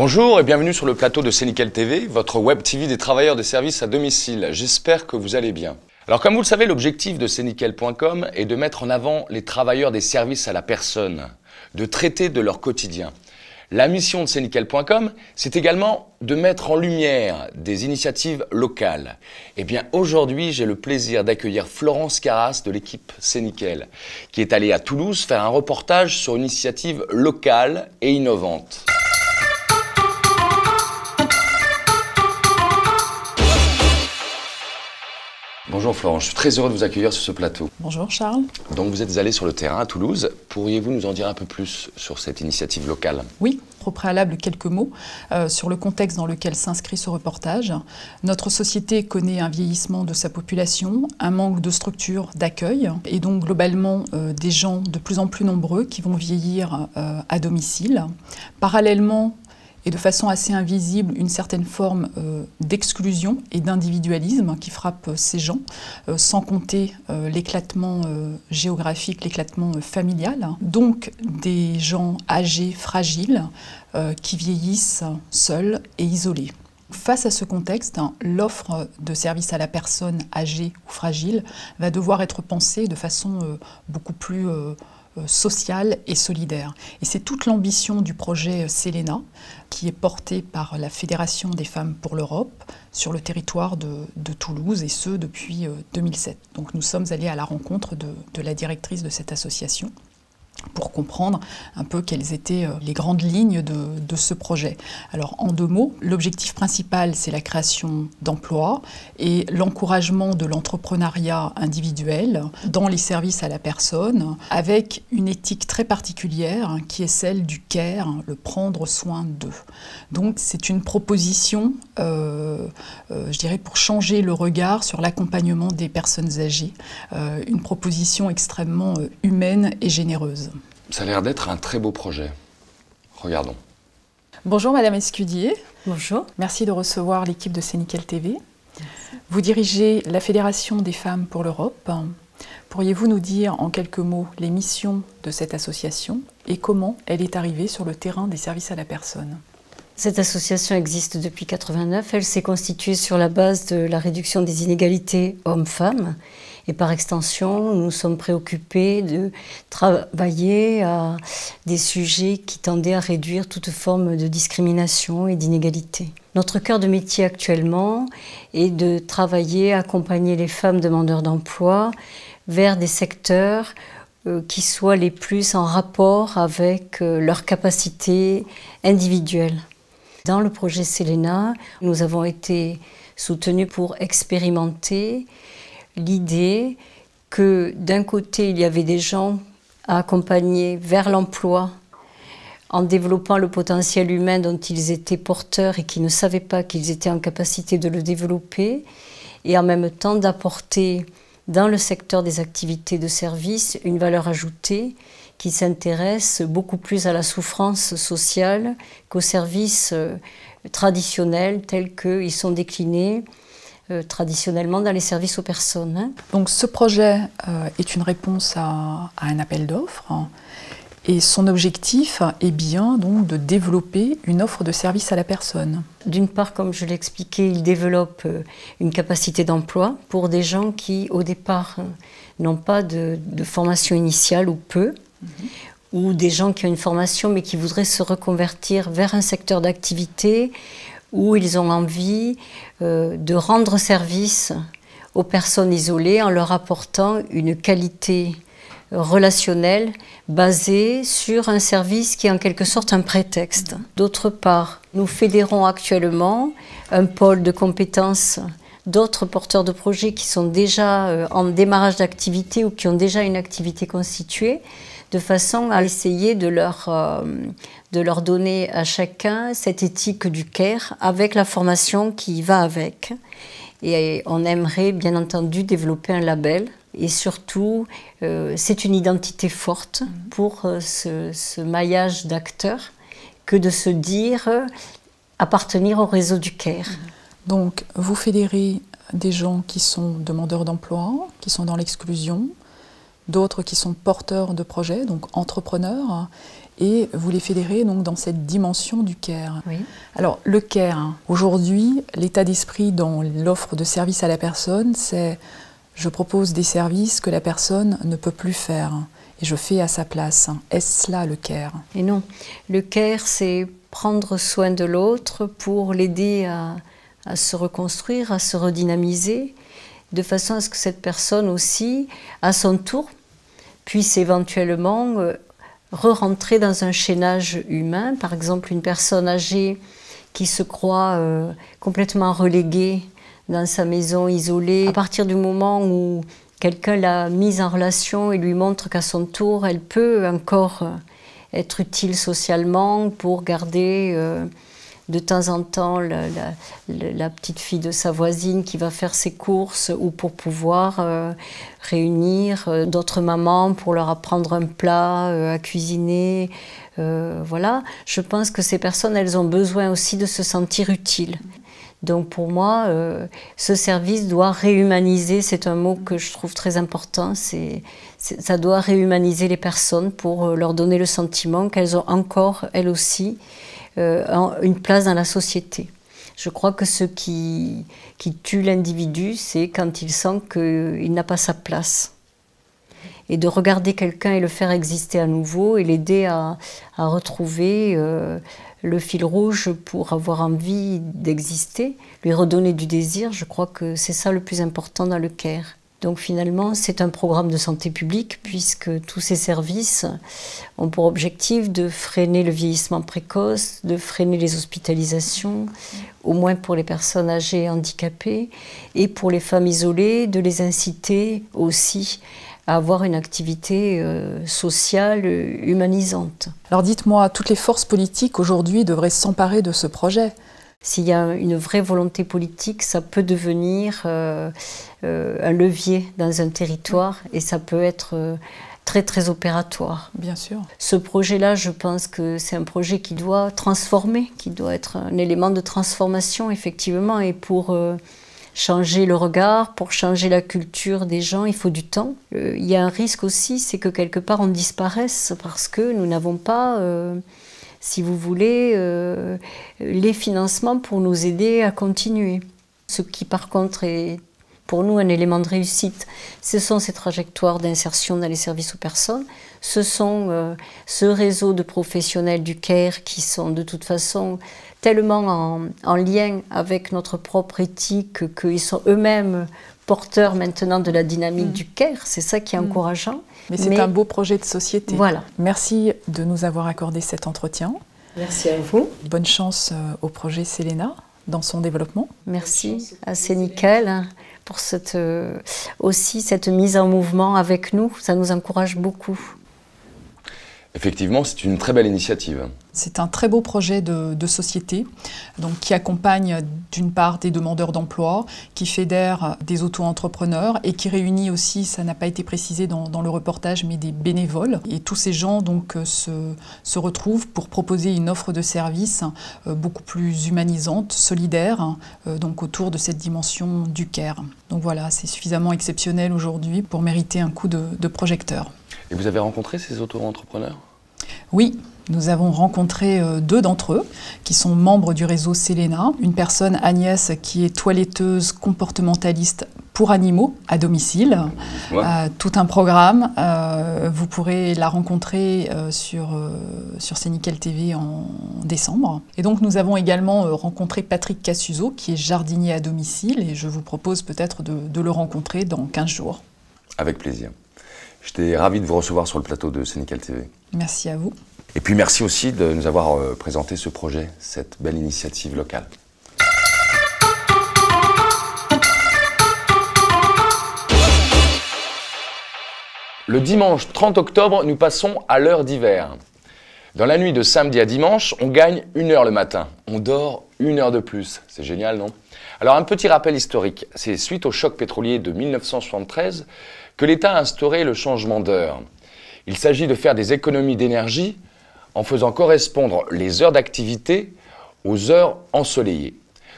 Bonjour et bienvenue sur le plateau de C'est Nickel TV, votre web TV des travailleurs des services à domicile. J'espère que vous allez bien. Alors comme vous le savez, l'objectif de C'estNickel.com est de mettre en avant les travailleurs des services à la personne, de traiter de leur quotidien. La mission de C'estNickel.com, c'est également de mettre en lumière des initiatives locales. Et bien aujourd'hui, j'ai le plaisir d'accueillir Florence Carras de l'équipe C'est Nickel, qui est allée à Toulouse faire un reportage sur une initiative locale et innovante. Bonjour Florence, je suis très heureux de vous accueillir sur ce plateau. Bonjour Charles. Donc vous êtes allé sur le terrain à Toulouse. Pourriez-vous nous en dire un peu plus sur cette initiative locale? Oui, au préalable quelques mots sur le contexte dans lequel s'inscrit ce reportage. Notre société connaît un vieillissement de sa population, un manque de structures d'accueil et donc globalement des gens de plus en plus nombreux qui vont vieillir à domicile. Parallèlement, et de façon assez invisible, une certaine forme d'exclusion et d'individualisme qui frappe ces gens, sans compter l'éclatement géographique, l'éclatement familial. Donc des gens âgés, fragiles, qui vieillissent seuls et isolés. Face à ce contexte, l'offre de services à la personne âgée ou fragile va devoir être pensée de façon beaucoup plus sociale et solidaire. Et c'est toute l'ambition du projet Selena, qui est porté par la Fédération des femmes pour l'Europe sur le territoire de Toulouse, et ce depuis 2007. Donc nous sommes allés à la rencontre de la directrice de cette association pour comprendre un peu quelles étaient les grandes lignes de ce projet. Alors en deux mots, l'objectif principal c'est la création d'emplois et l'encouragement de l'entrepreneuriat individuel dans les services à la personne, avec une éthique très particulière qui est celle du care, le prendre soin d'eux. Donc c'est une proposition, je dirais, pour changer le regard sur l'accompagnement des personnes âgées, une proposition extrêmement humaine et généreuse. Ça a l'air d'être un très beau projet. Regardons. Bonjour Madame Escudier. Bonjour. Merci de recevoir l'équipe de C'est Nickel TV. Vous dirigez la Fédération des femmes pour l'Europe. Pourriez-vous nous dire en quelques mots les missions de cette association et comment elle est arrivée sur le terrain des services à la personne? Cette association existe depuis 1989. Elle s'est constituée sur la base de la réduction des inégalités hommes-femmes. Et par extension, nous sommes préoccupés de travailler à des sujets qui tendaient à réduire toute forme de discrimination et d'inégalité. Notre cœur de métier actuellement est de travailler, accompagner les femmes demandeurs d'emploi vers des secteurs qui soient les plus en rapport avec leurs capacités individuelles. Dans le projet Selena, nous avons été soutenus pour expérimenter l'idée que d'un côté, il y avait des gens à accompagner vers l'emploi en développant le potentiel humain dont ils étaient porteurs et qui ne savaient pas qu'ils étaient en capacité de le développer, et en même temps d'apporter dans le secteur des activités de service une valeur ajoutée qui s'intéresse beaucoup plus à la souffrance sociale qu'aux services traditionnels tels qu'ils sont déclinés traditionnellement dans les services aux personnes. Donc ce projet est une réponse à un appel d'offres et son objectif est bien donc de développer une offre de service à la personne. D'une part, comme je l'ai expliqué, il développe une capacité d'emploi pour des gens qui au départ n'ont pas de formation initiale ou peu, ou des gens qui ont une formation mais qui voudraient se reconvertir vers un secteur d'activité où ils ont envie de rendre service aux personnes isolées en leur apportant une qualité relationnelle basée sur un service qui est en quelque sorte un prétexte. D'autre part, nous fédérons actuellement un pôle de compétences d'autres porteurs de projets qui sont déjà en démarrage d'activité ou qui ont déjà une activité constituée, de façon à essayer de leur donner à chacun cette éthique du care avec la formation qui va avec. Et on aimerait bien entendu développer un label et surtout c'est une identité forte pour ce maillage d'acteurs que de se dire appartenir au réseau du care. Donc vous fédérez des gens qui sont demandeurs d'emploi, qui sont dans l'exclusion, d'autres qui sont porteurs de projets, donc entrepreneurs, et vous les fédérez donc dans cette dimension du care. Oui. Alors le care, aujourd'hui, l'état d'esprit dans l'offre de services à la personne, c'est je propose des services que la personne ne peut plus faire et je fais à sa place. Est-ce cela le care? Et non, le care, c'est prendre soin de l'autre pour l'aider à se reconstruire, à se redynamiser, de façon à ce que cette personne aussi, à son tour, puisse éventuellement re-rentrer dans un chaînage humain. Par exemple, une personne âgée qui se croit complètement reléguée dans sa maison isolée. À partir du moment où quelqu'un l'a mise en relation et lui montre qu'à son tour, elle peut encore être utile socialement pour garder de temps en temps la petite fille de sa voisine qui va faire ses courses, ou pour pouvoir réunir d'autres mamans pour leur apprendre un plat à cuisiner. Voilà, je pense que ces personnes, elles ont besoin aussi de se sentir utiles. Donc pour moi, ce service doit réhumaniser, c'est un mot que je trouve très important, ça doit réhumaniser les personnes pour leur donner le sentiment qu'elles ont encore, elles aussi, une place dans la société. Je crois que ce qui tue l'individu, c'est quand il sent qu'il n'a pas sa place. Et de regarder quelqu'un et le faire exister à nouveau et l'aider à retrouver le fil rouge pour avoir envie d'exister, lui redonner du désir, je crois que c'est ça le plus important dans le care. Donc finalement, c'est un programme de santé publique puisque tous ces services ont pour objectif de freiner le vieillissement précoce, de freiner les hospitalisations, au moins pour les personnes âgées et handicapées, et pour les femmes isolées, de les inciter aussi à avoir une activité sociale humanisante. Alors dites-moi, toutes les forces politiques aujourd'hui devraient s'emparer de ce projet. S'il y a une vraie volonté politique, ça peut devenir un levier dans un territoire et ça peut être très très opératoire. Bien sûr. Ce projet-là, je pense que c'est un projet qui doit transformer, qui doit être un élément de transformation effectivement, et pour changer le regard, pour changer la culture des gens, il faut du temps. Il y a un risque aussi, c'est que quelque part on disparaisse parce que nous n'avons pas, si vous voulez, les financements pour nous aider à continuer. Ce qui par contre est pour nous un élément de réussite, ce sont ces trajectoires d'insertion dans les services aux personnes, ce sont ce réseau de professionnels du care qui sont de toute façon tellement en lien avec notre propre éthique qu'ils sont eux-mêmes porteurs maintenant de la dynamique du care. C'est ça qui est encourageant. Mais c'est un beau projet de société. Voilà. Merci de nous avoir accordé cet entretien. Merci à vous. Bonne chance au projet Selena dans son développement. Merci à Séniquel pour aussi cette mise en mouvement avec nous. Ça nous encourage beaucoup. Effectivement, c'est une très belle initiative. C'est un très beau projet de société donc, qui accompagne d'une part des demandeurs d'emploi, qui fédère des auto-entrepreneurs et qui réunit aussi, ça n'a pas été précisé dans le reportage, mais des bénévoles. Et tous ces gens donc, se retrouvent pour proposer une offre de service beaucoup plus humanisante, solidaire, donc autour de cette dimension du care. Donc voilà, c'est suffisamment exceptionnel aujourd'hui pour mériter un coup de projecteur. Et vous avez rencontré ces auto-entrepreneurs ? Oui, nous avons rencontré 2 d'entre eux qui sont membres du réseau Selena. Une personne, Agnès, qui est toiletteuse comportementaliste pour animaux à domicile. Ouais. Tout un programme. Vous pourrez la rencontrer sur Séniquel TV en décembre. Et donc nous avons également rencontré Patrick Cassuzo, qui est jardinier à domicile. Et je vous propose peut-être de le rencontrer dans 15 jours. Avec plaisir. J'étais ravi de vous recevoir sur le plateau de Séniquel TV. Merci à vous. Et puis merci aussi de nous avoir présenté ce projet, cette belle initiative locale. Le dimanche 30 octobre, nous passons à l'heure d'hiver. Dans la nuit de samedi à dimanche, on gagne 1 heure le matin. On dort 1 heure de plus. C'est génial, non ? Alors un petit rappel historique. C'est suite au choc pétrolier de 1973 que l'État a instauré le changement d'heure. Il s'agit de faire des économies d'énergie en faisant correspondre les heures d'activité aux heures ensoleillées.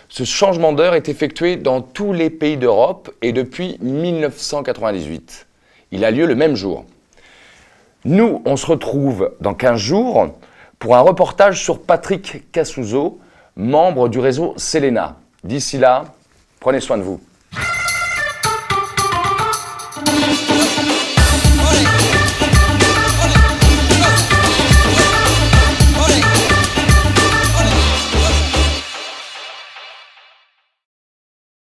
Ce changement d'heure est effectué dans tous les pays d'Europe et depuis 1998. Il a lieu le même jour. Nous, on se retrouve dans 15 jours pour un reportage sur Patrick Cassouzo, membre du réseau Selena. D'ici là, prenez soin de vous.